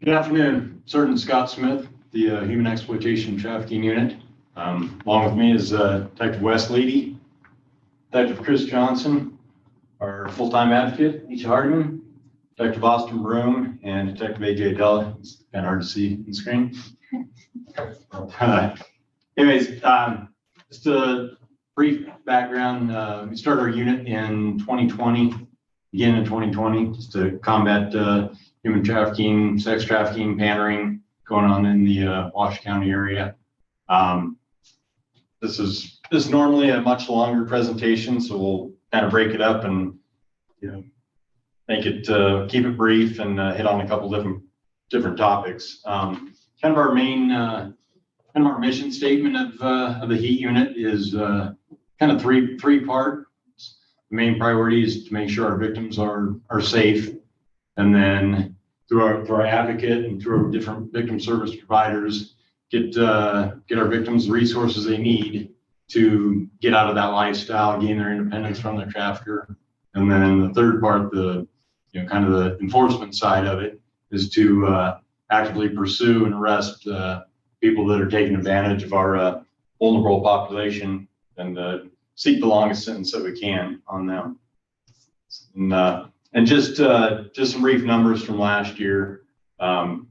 Good afternoon, Sergeant Scott Smith, the Human Exploitation Trafficking Unit. Along with me is Detective Wes Leedy, Detective Chris Johnson, our full-time advocate, Lisa Hardiman, Detective Austin Broome, and Detective AJ Della. It's kind of hard to see on the screen. Anyways, just a brief background. We started our unit in 2020, beginning in 2020, just to combat human trafficking, sex trafficking, pandering going on in the Washoe County area. This is normally a much longer presentation, so we'll kind of break it up and make it keep it brief and hit on a couple different topics. Kind of our main kind of our mission statement of the HEAT unit is kind of three parts. The main priority is to make sure our victims are safe, and then through our advocate and through our different victim service providers, get our victims the resources they need to get out of that lifestyle, gain their independence from their trafficker. And then the third part, the kind of the enforcement side of it, is to actively pursue and arrest people that are taking advantage of our vulnerable population and seek the longest sentence that we can on them. And just some brief numbers from last year. Along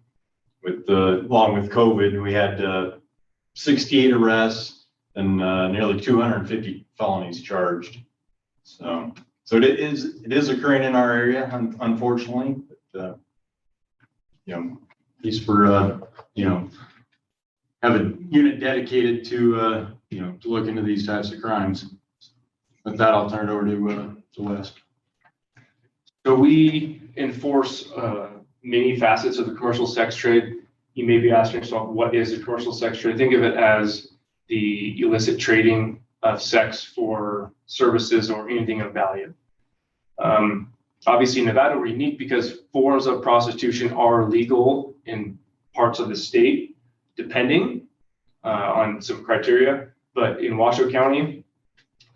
with COVID, we had 68 arrests and nearly 250 felonies charged. So it is occurring in our area, unfortunately. But at least we're have a unit dedicated to to look into these types of crimes. With that, I'll turn it over to Wes. So we enforce many facets of the commercial sex trade. You may be asking yourself, what is the commercial sex trade? Think of it as the illicit trading of sex for services or anything of value. Obviously, in Nevada, we're unique because forms of prostitution are legal in parts of the state, depending on some criteria. But in Washoe County,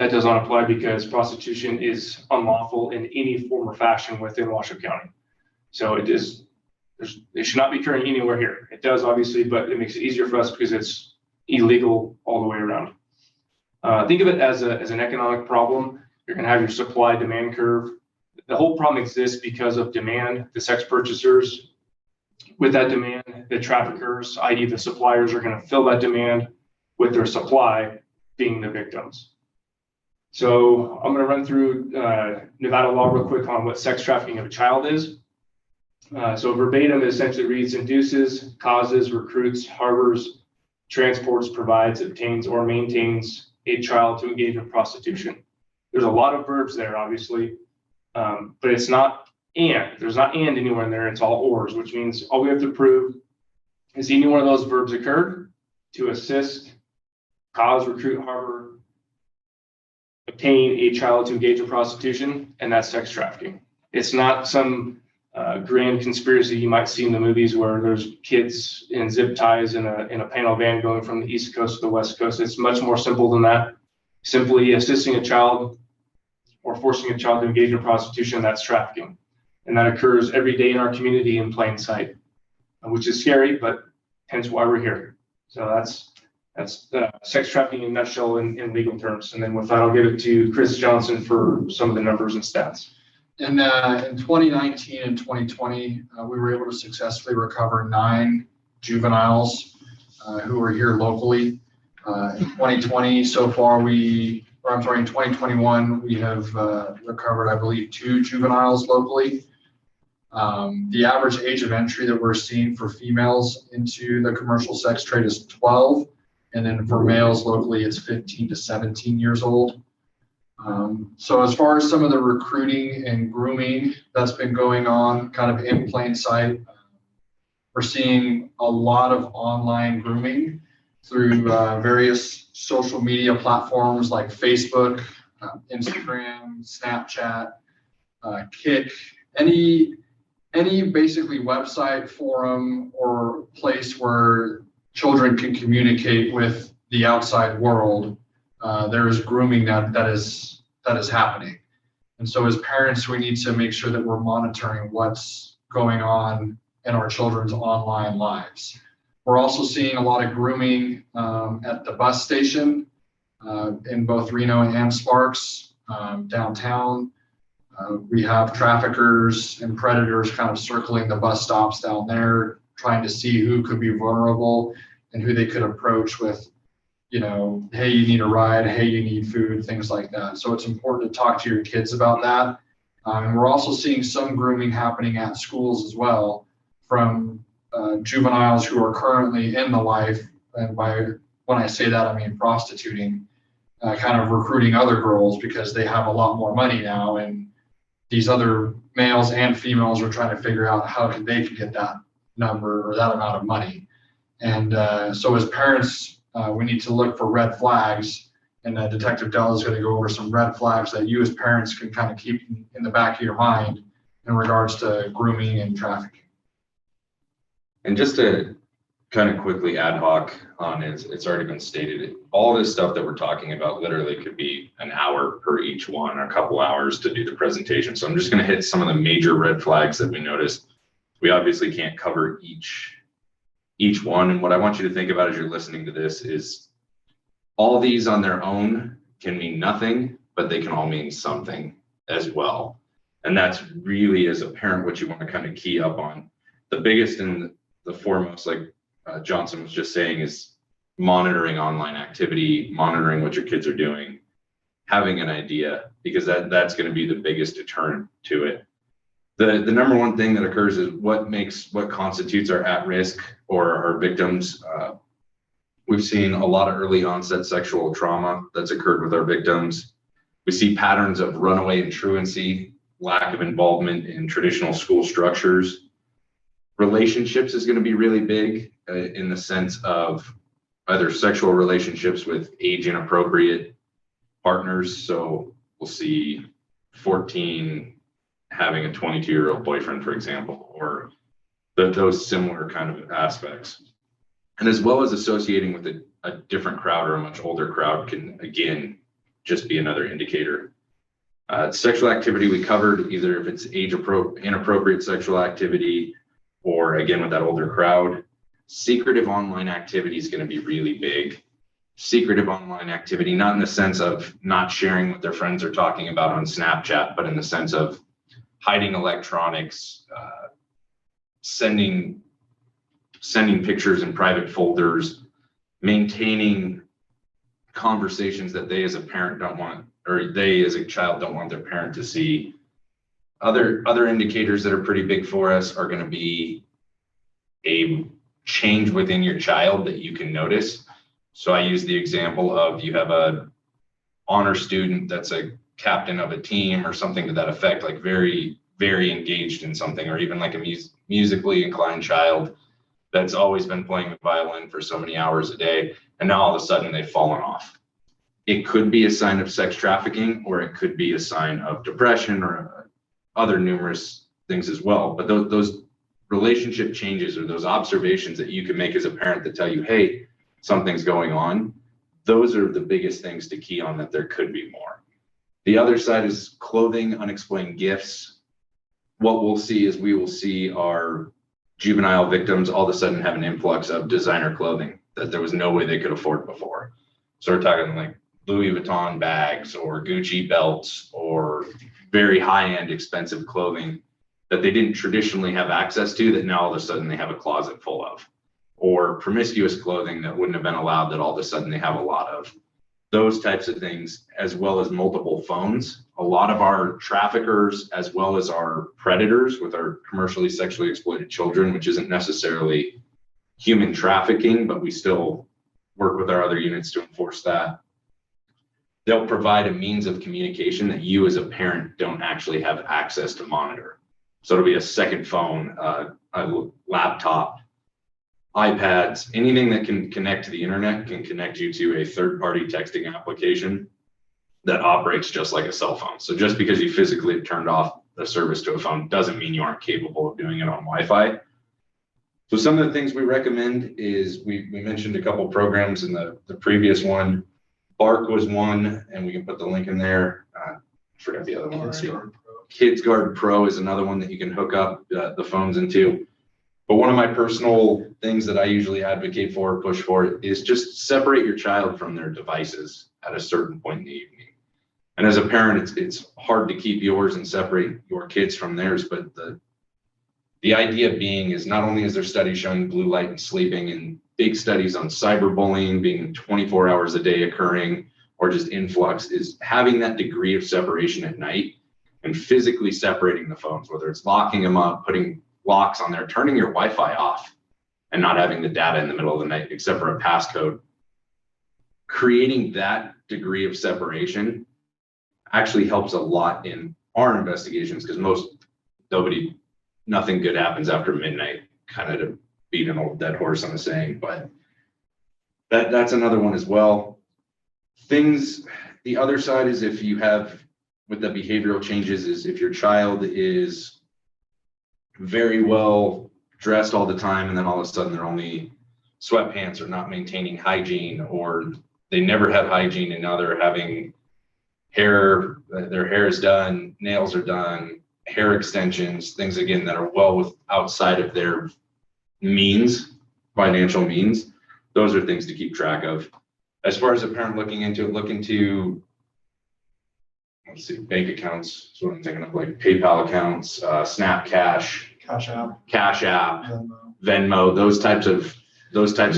that does not apply because prostitution is unlawful in any form or fashion within Washoe County. So it should not be occurring anywhere here. It does, obviously, but it makes it easier for us because it's illegal all the way around. Think of it as an economic problem. You're going to have your supply-demand curve. The whole problem exists because of demand. The sex purchasers, with that demand, the traffickers, i.e. the suppliers, are going to fill that demand with their supply, being the victims. So I'm going to run through Nevada law real quick on what sex trafficking of a child is. So verbatim, it essentially reads: induces, causes, recruits, harbors, transports, provides, obtains, or maintains a child to engage in prostitution. There's a lot of verbs there, obviously, but it's not and. There's not and anywhere in there. It's all ors, which means all we have to prove is any one of those verbs occurred: to assist, cause, recruit, harbor, obtain a child to engage in prostitution, and that's sex trafficking. It's not some grand conspiracy you might see in the movies where there's kids in zip ties in a panel van going from the East Coast to the West Coast. It's much more simple than that. Simply assisting a child or forcing a child to engage in prostitution, that's trafficking. And that occurs every day in our community in plain sight, which is scary, but hence why we're here. So that's sex trafficking in a nutshell in legal terms. And then with that, I'll give it to Chris Johnson for some of the numbers and stats. In 2019 and 2020, we were able to successfully recover 9 juveniles who were here locally. In 2020, so far, in 2021, we have recovered, I believe, 2 juveniles locally. The average age of entry that we're seeing for females into the commercial sex trade is 12. And then for males locally, it's 15 to 17 years old. So as far as some of the recruiting and grooming that's been going on kind of in plain sight, we're seeing a lot of online grooming through various social media platforms like Facebook, Instagram, Snapchat, Kik, any basically website, forum, or place where children can communicate with the outside world. There is grooming that is happening. And so as parents, we need to make sure that we're monitoring what's going on in our children's online lives. We're also seeing a lot of grooming at the bus station in both Reno and Sparks downtown. We have traffickers and predators kind of circling the bus stops down there, trying to see who could be vulnerable and who they could approach with, you know, hey, you need a ride, hey, you need food, things like that. So it's important to talk to your kids about that. And we're also seeing some grooming happening at schools as well from juveniles who are currently in the life. And when I say that, I mean prostituting, kind of recruiting other girls because they have a lot more money now. And these other males and females are trying to figure out how they can get that number or that amount of money. And so as parents, we need to look for red flags. And Detective Della is going to go over some red flags that you as parents can kind of keep in the back of your mind in regards to grooming and trafficking. And just to kind of quickly ad hoc on it, it's already been stated, all this stuff that we're talking about literally could be an hour per each one, or a couple hours to do the presentation. So I'm just going to hit some of the major red flags that we noticed. We obviously can't cover each one. And what I want you to think about as you're listening to this is all these on their own can mean nothing, but they can all mean something as well. And that's really, as a parent, what you want to kind of key up on. The biggest and the foremost, like Johnson was just saying, is monitoring online activity, monitoring what your kids are doing, having an idea, because that's going to be the biggest deterrent to it. The number one thing that occurs is what constitutes our at-risk or our victims. We've seen a lot of early onset sexual trauma that's occurred with our victims. We see patterns of runaway and truancy, lack of involvement in traditional school structures. Relationships is going to be really big in the sense of either sexual relationships with age inappropriate partners. So we'll see 14 having a 22-year-old boyfriend, for example, or those similar kind of aspects. And as well as associating with a different crowd or a much older crowd can, again, just be another indicator. Sexual activity we covered, either if it's inappropriate sexual activity or, again, with that older crowd. Secretive online activity is going to be really big. Secretive online activity, not in the sense of not sharing what their friends are talking about on Snapchat, but in the sense of hiding electronics, sending pictures in private folders, maintaining conversations that they as a parent don't want, or they as a child don't want their parent to see. Other indicators that are pretty big for us are going to be a change within your child that you can notice. So I use the example of you have a honor student that's a captain of a team or something to that effect, like very, very engaged in something, or even like a musically inclined child that's always been playing the violin for so many hours a day, and now all of a sudden they've fallen off. It could be a sign of sex trafficking, or it could be a sign of depression or other numerous things as well. But those relationship changes or those observations that you can make as a parent that tell you, hey, something's going on, those are the biggest things to key on, that there could be more. The other side is clothing, unexplained gifts. What we'll see is we will see our juvenile victims all of a sudden have an influx of designer clothing that there was no way they could afford before. So we're talking like Louis Vuitton bags or Gucci belts or very high-end expensive clothing that they didn't traditionally have access to, that now all of a sudden they have a closet full of, or promiscuous clothing that wouldn't have been allowed that all of a sudden they have a lot of. Those types of things, as well as multiple phones. A lot of our traffickers, as well as our predators with our commercially sexually exploited children, which isn't necessarily human trafficking, but we still work with our other units to enforce that. They'll provide a means of communication that you as a parent don't actually have access to monitor. So it'll be a second phone, a laptop, iPads, anything that can connect to the internet can connect you to a third-party texting application that operates just like a cell phone. So just because you physically have turned off the service to a phone doesn't mean you aren't capable of doing it on Wi-Fi. So some of the things we recommend is, we mentioned a couple programs in the previous one. Bark was one, and we can put the link in there. I forgot the other one. KidsGuard Pro is another one that you can hook up the phones into. But one of my personal things that I usually advocate for, push for, is just separate your child from their devices at a certain point in the evening. And as a parent, it's hard to keep yours and separate your kids from theirs. But the idea being is not only is there studies showing blue light and sleeping, and big studies on cyberbullying being 24 hours a day occurring, or just influx, is having that degree of separation at night and physically separating the phones, whether it's locking them up, putting locks on there, turning your Wi-Fi off and not having the data in the middle of the night except for a passcode. Creating that degree of separation actually helps a lot in our investigations, because nothing good happens after midnight, kind of to beat an old dead horse on a saying, but that's another one as well. The other side is, if you have, with the behavioral changes, is if your child is very well dressed all the time and then all of a sudden they're only sweatpants, or not maintaining hygiene, or they never had hygiene and now they're having their hair is done, nails are done, hair extensions, things again that are well outside of their financial means. Those are things to keep track of. As far as a parent looking into let's see, bank accounts is what I'm thinking of, like PayPal accounts, Snap Cash, Cash App. Venmo, those types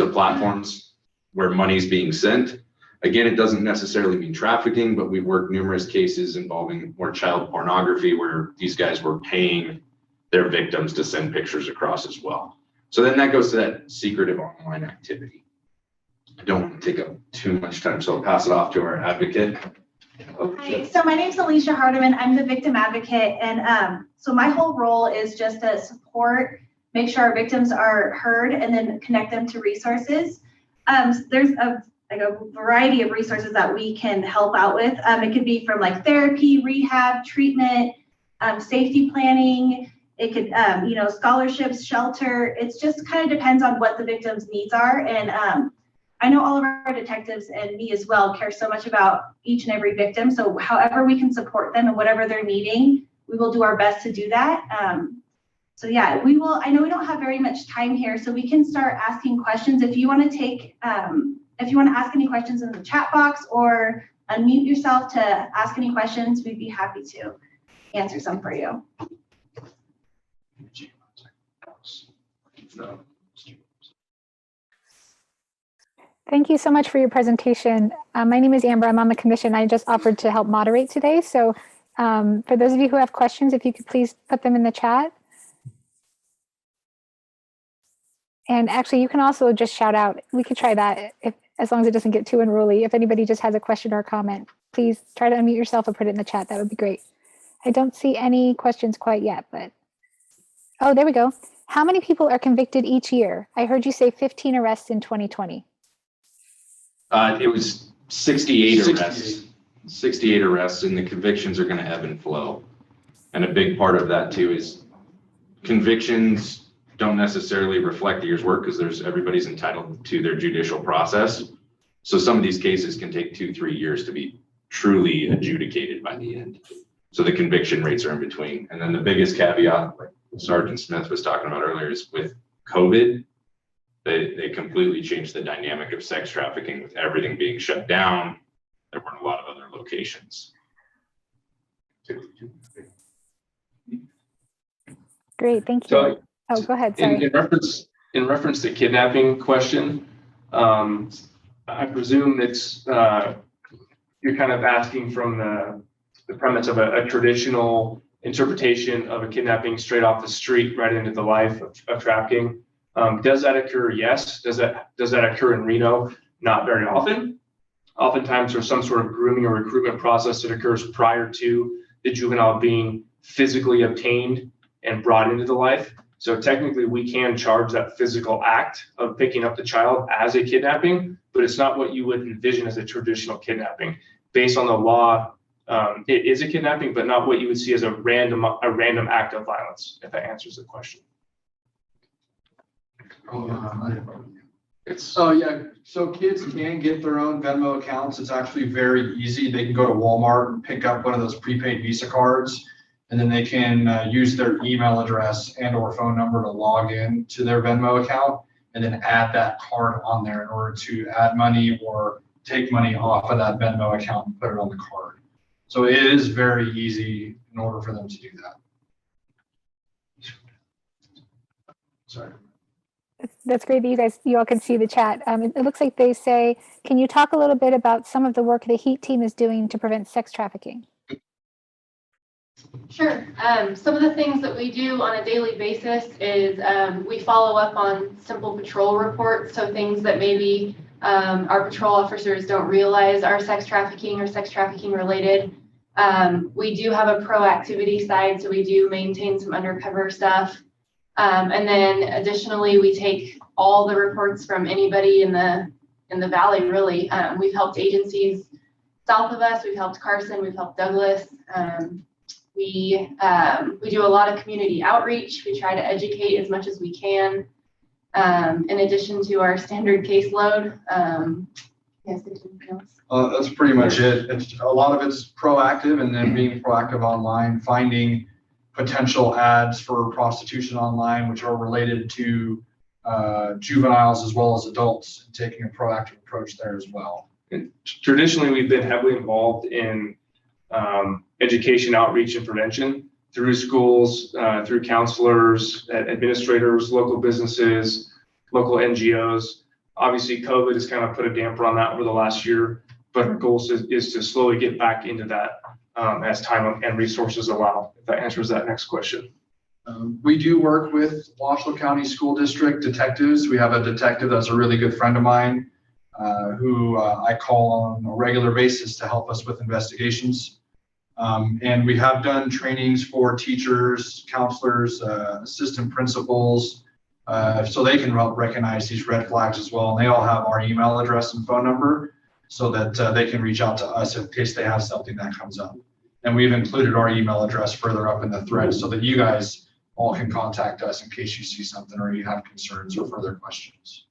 of platforms where money's being sent. Again, it doesn't necessarily mean trafficking, but we've worked numerous cases involving more child pornography where these guys were paying their victims to send pictures across as well. So then that goes to that secretive online activity. I don't want to take up too much time, so I'll pass it off to our advocate. Hi, so my name is Alicia Hardiman. I'm the victim advocate, and so my whole role is just to support, make sure our victims are heard, and then connect them to resources. There's a variety of resources that we can help out with. It could be from like therapy, rehab, treatment, safety planning. It could, scholarships, shelter. It's just kind of depends on what the victim's needs are. And I know all of our detectives and me as well care so much about each and every victim. So however we can support them and whatever they're needing, we will do our best to do that. So yeah, we will. I know we don't have very much time here, so we can start asking questions. If you want to ask any questions in the chat box or unmute yourself to ask any questions, we'd be happy to answer some for you. Thank you so much for your presentation. My name is Amber. I'm on the commission. I just offered to help moderate today. So for those of you who have questions, if you could please put them in the chat. And actually, you can also just shout out. We could try that as long as it doesn't get too unruly. If anybody just has a question or a comment, please try to unmute yourself and put it in the chat. That would be great. I don't see any questions quite yet, but oh, there we go. How many people are convicted each year? I heard you say 15 arrests in 2020. It was 68 arrests. 68 arrests, and the convictions are going to ebb and flow. And a big part of that too is convictions don't necessarily reflect the year's work, because everybody's entitled to their judicial process. So some of these cases can take 2-3 years to be truly adjudicated by the end. So the conviction rates are in between. And then the biggest caveat, like Sergeant Smith was talking about earlier, is with COVID, they completely changed the dynamic of sex trafficking. With everything being shut down, there weren't a lot of other locations. Great, thank you. So, go ahead, sorry. In reference to kidnapping question, I presume it's you're kind of asking from the premise of a traditional interpretation of a kidnapping straight off the street right into the life of trafficking. Does that occur? Yes. Does that occur in Reno? Not very often. Oftentimes there's some sort of grooming or recruitment process that occurs prior to the juvenile being physically obtained and brought into the life. So technically we can charge that physical act of picking up the child as a kidnapping, but it's not what you would envision as a traditional kidnapping. Based on the law, it is a kidnapping, but not what you would see as a random act of violence, if that answers the question. So kids can get their own Venmo accounts. It's actually very easy. They can go to Walmart and pick up one of those prepaid Visa cards and then they can use their email address and or phone number to log in to their Venmo account and then add that card on there in order to add money or take money off of that Venmo account and put it on the card. So it is very easy in order for them to do that. Sorry. That's great that you all can see the chat. It looks like they say, can you talk a little bit about some of the work the HEAT team is doing to prevent sex trafficking? Sure. Some of the things that we do on a daily basis is we follow up on simple patrol reports. So things that maybe our patrol officers don't realize are sex trafficking or sex trafficking related. We do have a proactivity side, so we do maintain some undercover stuff. And then additionally, we take all the reports from anybody in the valley, really. We've helped agencies south of us. We've helped Carson. We've helped Douglas. We do a lot of community outreach. We try to educate as much as we can, in addition to our standard caseload. Yes, anything else? That's pretty much it. A lot of it's proactive, and then being proactive online, finding potential ads for prostitution online, which are related to juveniles as well as adults, and taking a proactive approach there as well. And traditionally, we've been heavily involved in education, outreach, and prevention through schools, through counselors, administrators, local businesses, local NGOs. Obviously, COVID has kind of put a damper on that over the last year, but our goal is to slowly get back into that as time and resources allow. If that answers that next question. We do work with Washoe County School District detectives. We have a detective that's a really good friend of mine who I call on a regular basis to help us with investigations. And we have done trainings for teachers, counselors, assistant principals, so they can recognize these red flags as well. And they all have our email address and phone number so that they can reach out to us in case they have something that comes up. And we've included our email address further up in the thread so that you guys all can contact us in case you see something or you have concerns or further questions.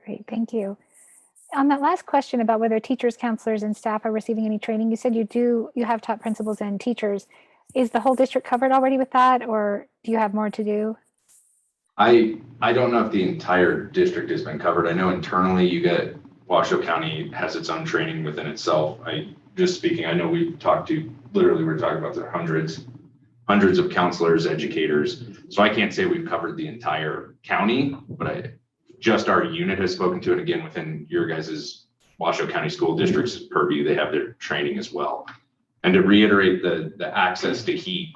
Great, thank you. On that last question about whether teachers, counselors, and staff are receiving any training, you said you have taught principals and teachers. Is the whole district covered already with that, or do you have more to do? I don't know if the entire district has been covered. I know internally Washoe County has its own training within itself. I know we're talking about the hundreds of counselors, educators. So I can't say we've covered the entire county, but just our unit has spoken to it. Again, within your guys' Washoe County School District's purview, they have their training as well. And to reiterate the access to HEAT,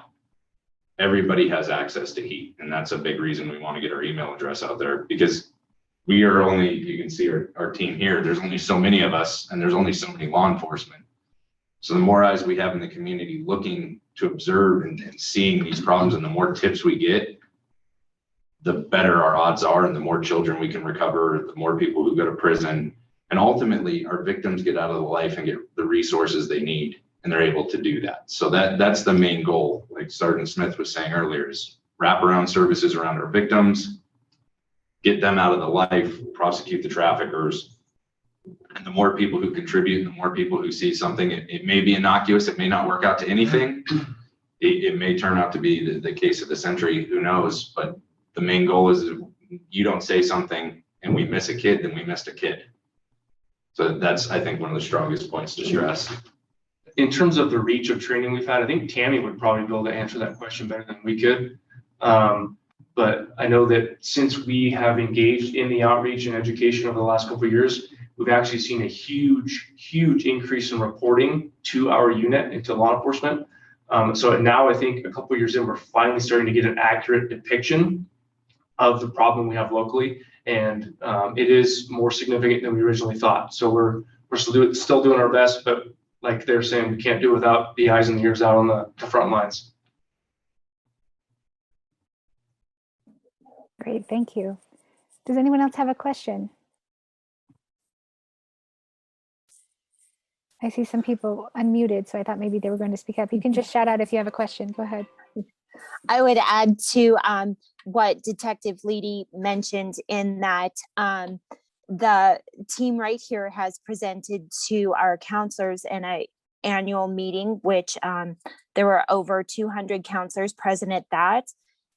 everybody has access to HEAT. And that's a big reason we want to get our email address out there, because we are only, you can see our team here, there's only so many of us and there's only so many law enforcement. So the more eyes we have in the community looking to observe and seeing these problems, and the more tips we get, the better our odds are, and the more children we can recover, the more people who go to prison, and ultimately our victims get out of the life and get the resources they need, and they're able to do that. So that's the main goal, like Sergeant Smith was saying earlier, is wraparound services around our victims, get them out of the life, prosecute the traffickers. And the more people who contribute, the more people who see something, it may be innocuous, it may not work out to anything. It may turn out to be the case of the century, who knows? But the main goal is, if you don't say something and we miss a kid, then we missed a kid. So that's, I think, one of the strongest points to stress. In terms of the reach of training we've had, I think Tammy would probably be able to answer that question better than we could. But I know that since we have engaged in the outreach and education over the last couple of years, we've actually seen a huge increase in reporting to our unit and to law enforcement. So now I think a couple of years in, we're finally starting to get an accurate depiction of the problem we have locally. And it is more significant than we originally thought. So we're still doing our best, but like they're saying, we can't do it without the eyes and the ears out on the front lines. Great, thank you. Does anyone else have a question? I see some people unmuted, so I thought maybe they were going to speak up. You can just shout out if you have a question. Go ahead. I would add to what Detective Leedy mentioned, in that the team right here has presented to our counselors, and annual meeting, which there were over 200 counselors present at that.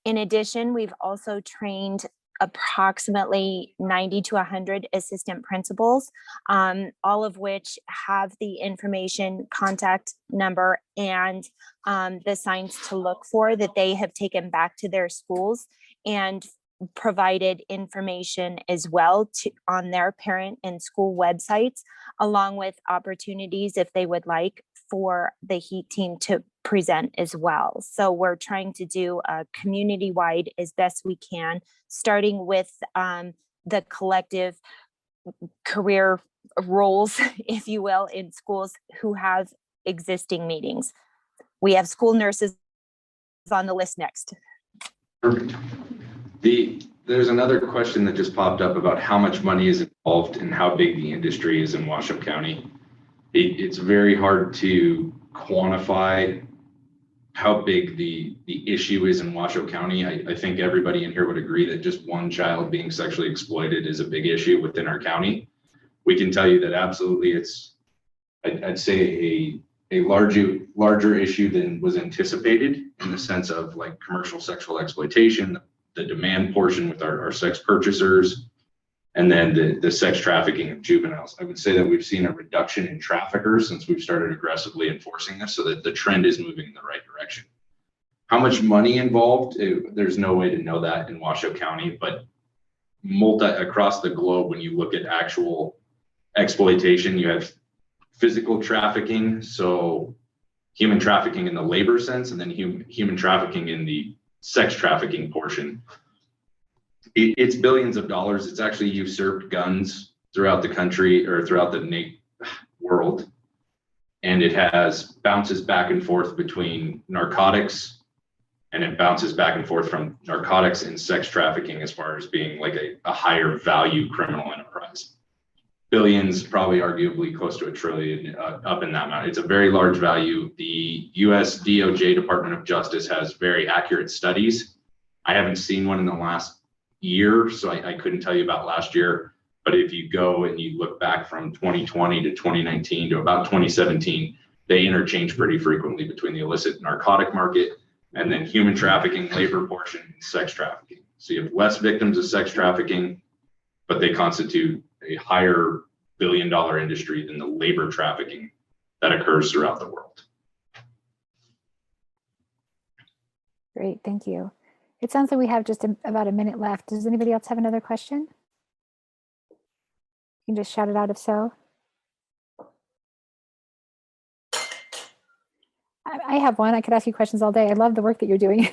In addition, we've also trained approximately 90 to 100 assistant principals, all of which have the information, contact number, and the signs to look for that they have taken back to their schools, and provided information as well on their parent and school websites, along with opportunities if they would like for the HEAT team to present as well. So we're trying to do a community-wide as best we can, starting with the collective career roles, if you will, in schools who have existing meetings. We have school nurses on the list next. Perfect. There's another question that just popped up about how much money is involved and how big the industry is in Washoe County. It's very hard to quantify how big the issue is in Washoe County. I think everybody in here would agree that just one child being sexually exploited is a big issue within our county. We can tell you that absolutely it's, I'd say a larger issue than was anticipated, in the sense of like commercial sexual exploitation, the demand portion with our sex purchasers, and then the sex trafficking of juveniles. I would say that we've seen a reduction in traffickers since we've started aggressively enforcing this, so that the trend is moving in the right direction. How much money involved? There's no way to know that in Washoe County, but across the globe, when you look at actual exploitation, you have physical trafficking, so human trafficking in the labor sense, and then human trafficking in the sex trafficking portion. It's billions of dollars. It's actually usurped guns throughout the country, or throughout the world. And it bounces back and forth between narcotics, and it bounces back and forth from narcotics and sex trafficking as far as being like a higher value criminal enterprise. Billions, probably arguably close to $1 trillion, up in that amount. It's a very large value. The US DOJ, Department of Justice, has very accurate studies. I haven't seen one in the last year, so I couldn't tell you about last year. But if you go and you look back from 2020 to 2019 to about 2017, they interchange pretty frequently between the illicit narcotic market and then human trafficking, labor portion, and sex trafficking. So you have less victims of sex trafficking, but they constitute a higher billion-dollar industry than the labor trafficking that occurs throughout the world. Great, thank you. It sounds like we have just about a minute left. Does anybody else have another question? You can just shout it out if so. I have one. I could ask you questions all day. I love the work that you're doing.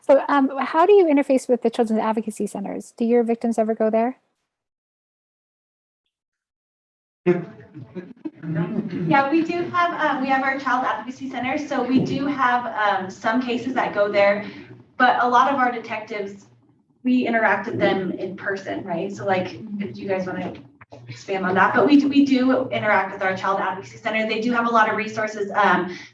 So how do you interface with the children's advocacy centers? Do your victims ever go there? Yeah, we do have, we have our child advocacy centers. So we do have some cases that go there, but a lot of our detectives, we interact with them in person, right? So like, if you guys want to expand on that, but we do interact with our child advocacy center. They do have a lot of resources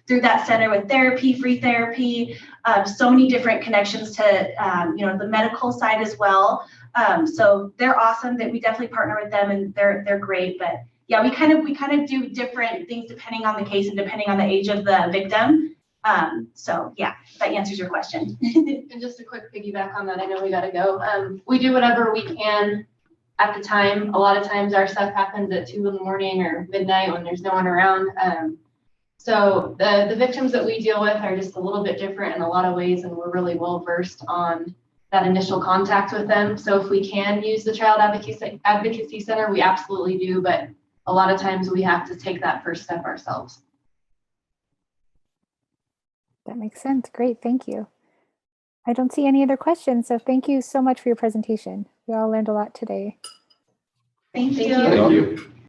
through that center with therapy, free therapy, so many different connections to, the medical side as well. So they're awesome. That we definitely partner with them, and they're great. But yeah, we kind of do different things depending on the case and depending on the age of the victim. So yeah, that answers your question. And just a quick piggyback on that, I know we gotta go. We do whatever we can at the time. A lot of times our stuff happens at 2 a.m. or midnight when there's no one around. So the victims that we deal with are just a little bit different in a lot of ways, and we're really well versed on that initial contact with them. So if we can use the Child Advocacy Center, we absolutely do, but a lot of times we have to take that first step ourselves. That makes sense. Great, thank you. I don't see any other questions, so thank you so much for your presentation. We all learned a lot today. Thank you. Thank you.